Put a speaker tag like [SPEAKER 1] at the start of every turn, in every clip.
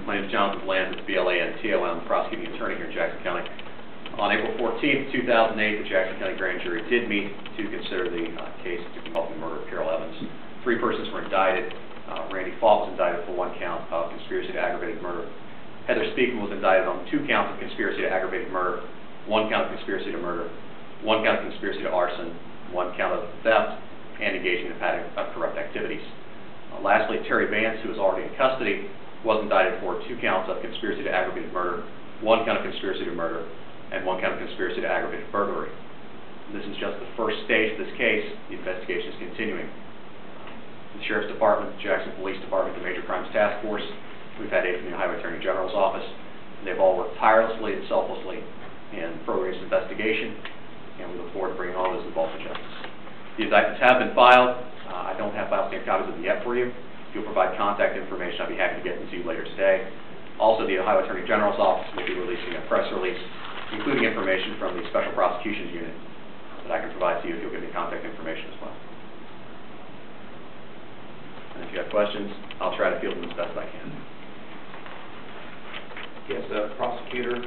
[SPEAKER 1] My name is Jonathan Bland, with BLANTOM, prosecuting attorney here in Jackson County. On April 14th, 2008, the Jackson County Grand Jury did meet to consider the case involving the murder of Carol Evans. 3 persons were indicted. Randy Fault was indicted for 1 count of conspiracy to aggravated murder. Heather Speakman was indicted on 2 counts of conspiracy to aggravated murder, 1 count of conspiracy to murder, 1 count of conspiracy to arson, 1 count of theft, and engaging in a pattern of corrupt activities. Lastly, Terry Vance, who was already in custody, was indicted for 2 counts of conspiracy to aggravated murder, 1 count of conspiracy to murder, and 1 count of conspiracy to aggravated burglary. This is just the first stage of this case. The investigation is continuing. The Sheriff's Department, the Jackson Police Department, the Major Crimes Task Force, we've had aid from the Ohio Attorney General's office. They've all worked tirelessly and selflessly in furthering this investigation, and we look forward to bringing all those involved to justice. The indictments have been filed. I don't have file stamped copies of them yet for you. If you'll provide contact information, I'd be happy to get them to you later today. Also, the Ohio Attorney General's office will be releasing a press release, including information from the Special Prosecutions Unit that I can provide to you if you'll give me contact information as well. And if you have questions, I'll try to field them as best I can.
[SPEAKER 2] Yes, Prosecutor,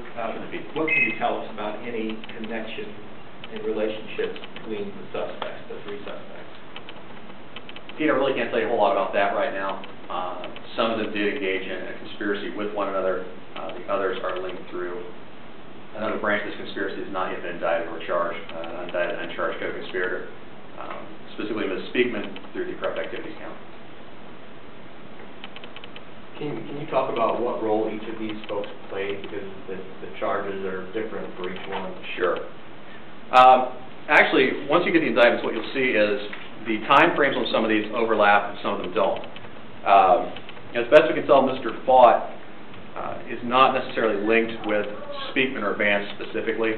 [SPEAKER 2] what can you tell us about any connection and relationships between the suspects, the 3 suspects?
[SPEAKER 1] Pete, I really can't tell you a whole lot about that right now. Some of them did engage in a conspiracy with one another. The others are linked through another branch of this conspiracy has not yet been indicted or charged, indicted and uncharged co-conspirator, specifically Ms. Speakman through the corrupt activities count.
[SPEAKER 3] Can you talk about what role each of these folks played, because the charges are different for each one?
[SPEAKER 1] Sure. Actually, once you get the indictments, what you'll see is the time frames on some of these overlap and some of them don't. As best we can tell, Mr. Faught is not necessarily linked with Speakman or Vance specifically.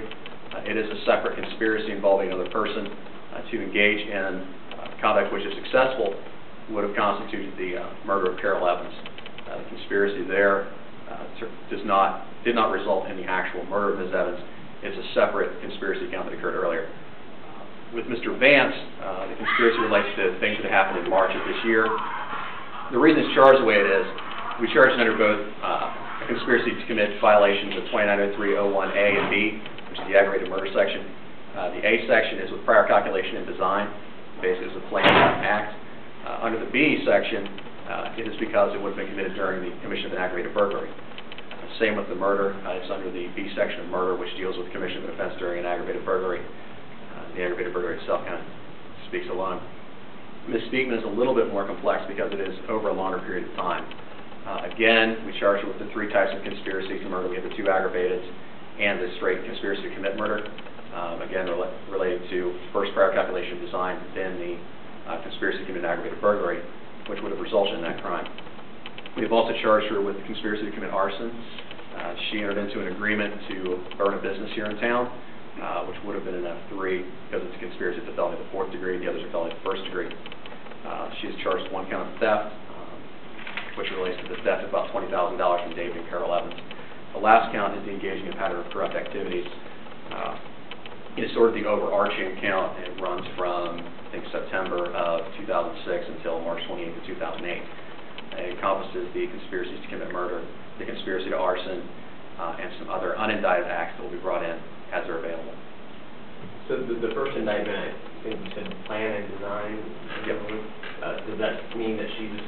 [SPEAKER 1] It is a separate conspiracy involving another person to engage in conduct which, if successful, would have constituted the murder of Carol Evans. The conspiracy there did not result in the actual murder of Ms. Evans. It's a separate conspiracy count that occurred earlier. With Mr. Vance, the conspiracy relates to things that happened in March of this year. The reason it's charged the way it is, we charged under both a conspiracy to commit violations of 2903-01A and B, which is the aggravated murder section. The A section is with prior calculation and design, basically it's a plan act. Under the B section, it is because it would have been committed during the commission of an aggravated burglary. Same with the murder. It's under the B section of murder, which deals with commission of an offense during an aggravated burglary. The aggravated burglary itself kind of speaks alone. Ms. Speakman is a little bit more complex because it is over a longer period of time. Again, we charge her with the 3 types of conspiracy to murder. We have the 2 aggravateds and the straight conspiracy to commit murder. Again, related to first prior calculation design, then the conspiracy to commit aggravated burglary, which would have resulted in that crime. We have also charged her with the conspiracy to commit arson. She entered into an agreement to burn a business here in town, which would have been an F3 because it's a conspiracy to felony of the 4th degree, the others are felony of the 1st degree. She is charged with 1 count of theft, which relates to the theft of about $20,000 from David and Carol Evans. The last count is the engaging in a pattern of corrupt activities. It is sort of the overarching count. It runs from, I think, September of 2006 until March 28th of 2008. It encompasses the conspiracies to commit murder, the conspiracy to arson, and some other unindicted acts that will be brought in as they're available.
[SPEAKER 3] So the first indictment, I think you said plan and design.
[SPEAKER 1] Yep.
[SPEAKER 3] Does that mean that she's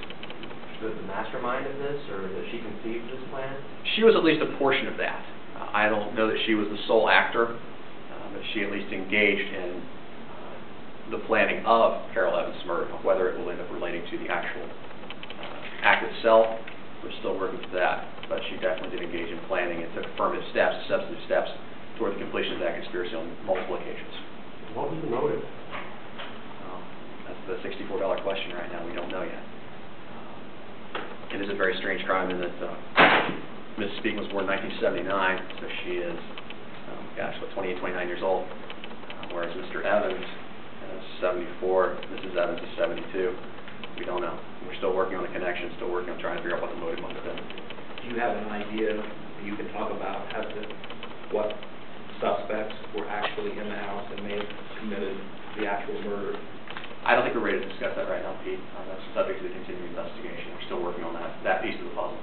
[SPEAKER 3] the mastermind of this, or that she conceived this plan?
[SPEAKER 1] She was at least a portion of that. I don't know that she was the sole actor, but she at least engaged in the planning of Carol Evans' murder. Whether it will end up relating to the actual act itself, we're still working for that, but she definitely did engage in planning and took affirmative steps, substantive steps, toward the completion of that conspiracy on multiple occasions.
[SPEAKER 3] What was the motive?
[SPEAKER 1] That's the $64 question right now. We don't know yet. It is a very strange crime in that Ms. Speakman was born in 1979, so she is, 28, 29 years old, whereas Mr. Evans is 74, Mrs. Evans is 72. We don't know. We're still working on the connection, still working on trying to figure out what the motive might have been.
[SPEAKER 2] Do you have an idea you can talk about as to what suspects were actually in the house and may have committed the actual murder?
[SPEAKER 1] I don't think we're ready to discuss that right now, Pete. That's subject to the continuing investigation. We're still working on that piece of the puzzle.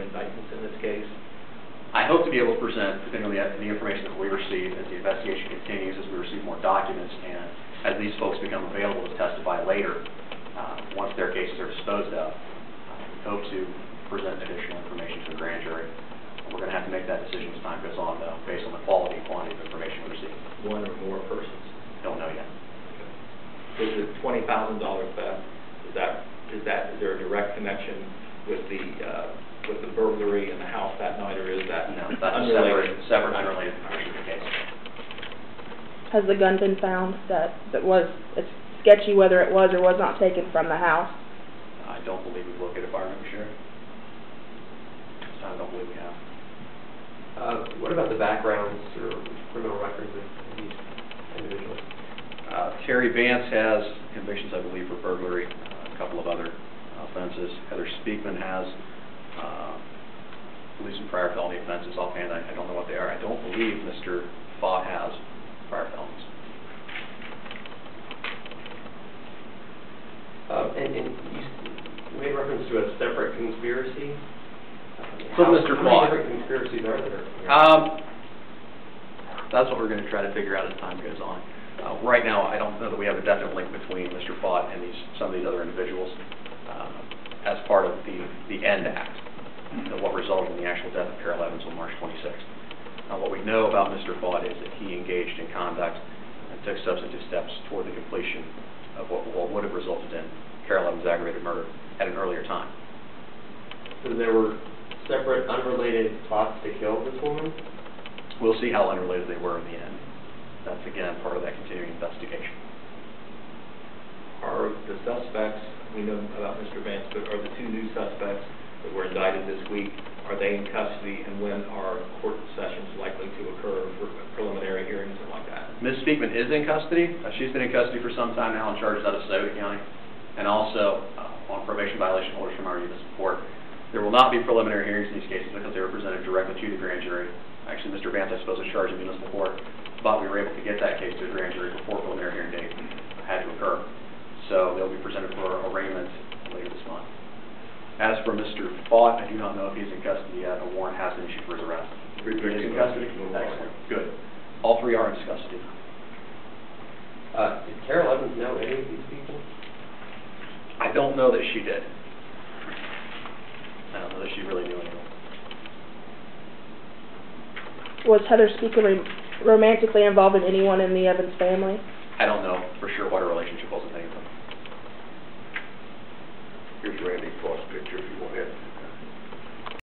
[SPEAKER 2] indictments in this case?
[SPEAKER 1] I hope to be able to present, depending on the information that we receive, as the investigation continues, as we receive more documents, and as these folks become available to testify later, once their cases are disposed of, we hope to present additional information to the grand jury. We're going to have to make that decision as time goes on, though, based on the quality and quantity of information we receive.
[SPEAKER 2] One or more persons?
[SPEAKER 1] Don't know yet.
[SPEAKER 2] Is the $20,000 theft, is there a direct connection with the burglary in the house that night, or is that
[SPEAKER 1] No, that's
[SPEAKER 2] unrelated?
[SPEAKER 1] a separate, unrelated portion of the case.
[SPEAKER 4] Has the gun been found it's sketchy whether it was or was not taken from the house?
[SPEAKER 1] I don't believe we've located a firearm, Sheriff. I don't believe we have.
[SPEAKER 3] What about the backgrounds or criminal records of these individuals?
[SPEAKER 1] Terry Vance has convictions, I believe, for burglary, a couple of other offenses. Heather Speakman has at least some prior felony offenses. Offhand, I don't know what they are. I don't believe Mr. Fott has prior felonies.
[SPEAKER 3] And you made reference to a separate conspiracy.
[SPEAKER 1] So Mr.
[SPEAKER 3] How
[SPEAKER 1] Fott.
[SPEAKER 3] many different conspiracies are there?
[SPEAKER 1] That's what we're going to try to figure out as time goes on. Right now, I don't know that we have a definite link between Mr. Fott and some of these other individuals as part of the END Act, what resulted in the actual death of Carol Evans on March 26th. What we know about Mr. Fott is that he engaged in conduct and took substantive steps toward the completion of what would have resulted in Carol Evans' aggravated murder at an earlier time.
[SPEAKER 3] So there were separate, unrelated plots to kill this woman?
[SPEAKER 1] We'll see how unrelated they were in the end. That's, again, part of that continuing investigation.
[SPEAKER 2] Are the suspects, we know about Mr. Vance, but are the two new suspects that were indicted this week, are they in custody, and when are court sessions likely to occur for preliminary hearings and like that?
[SPEAKER 1] Ms. Speakman is in custody. She's been in custody for some time now and charged out of Sauga County, and also on probation violation orders from our municipal court. There will not be preliminary hearings in these cases because they were presented directly to the grand jury. Actually, Mr. Vance, I suppose, was charged in municipal court, but we were able to get that case to the grand jury before preliminary hearing date had to occur. So they'll be presented for arraignment later this month. As for Mr. Fott, I do not know if he's in custody yet. A warrant has been issued for his arrest. He is in custody? Excellent. Good. All three are in custody.
[SPEAKER 3] Did Carol Evans know any of these people?
[SPEAKER 1] I don't know that she did. I don't know that she really knew anyone.
[SPEAKER 4] Was Heather Speaker romantically involved in anyone in the Evans family?
[SPEAKER 1] I don't know for sure what her relationship was